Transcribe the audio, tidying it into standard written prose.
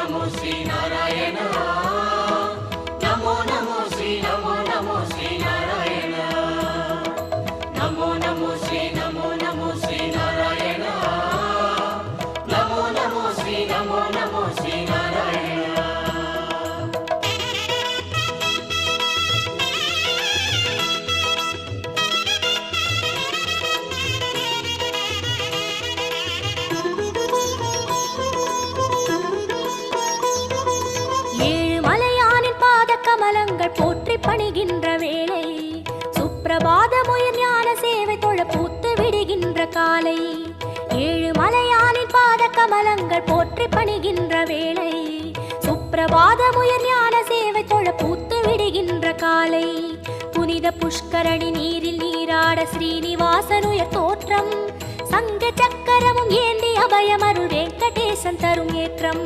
नमो श्री नारायण नमो नमो श्री नमो नमो श्री नारायण नमो नमो श्री नारायण नमो नमो श्री नारायण கமலங்கள் போற்றி பணிகின்ற வேளை சுப்பிரபாதமுயர் ஞான சேவை தொழ பூத்து விடுகின்ற காலை ஏழு மலையானின் பாத கமலங்கள் போற்றி பணிகின்ற வேளை சுப்பிரபாதமுயர் ஞான சேவை தொழ பூத்து விடுகின்ற காலை புனித புஷ்கரணி நீரில் நீராட ஸ்ரீனிவாசனுயர் தோற்றம் சங்க சக்கரமும் ஏந்தி அபயமருள் வெங்கடேசன் தரும் ஏற்றம்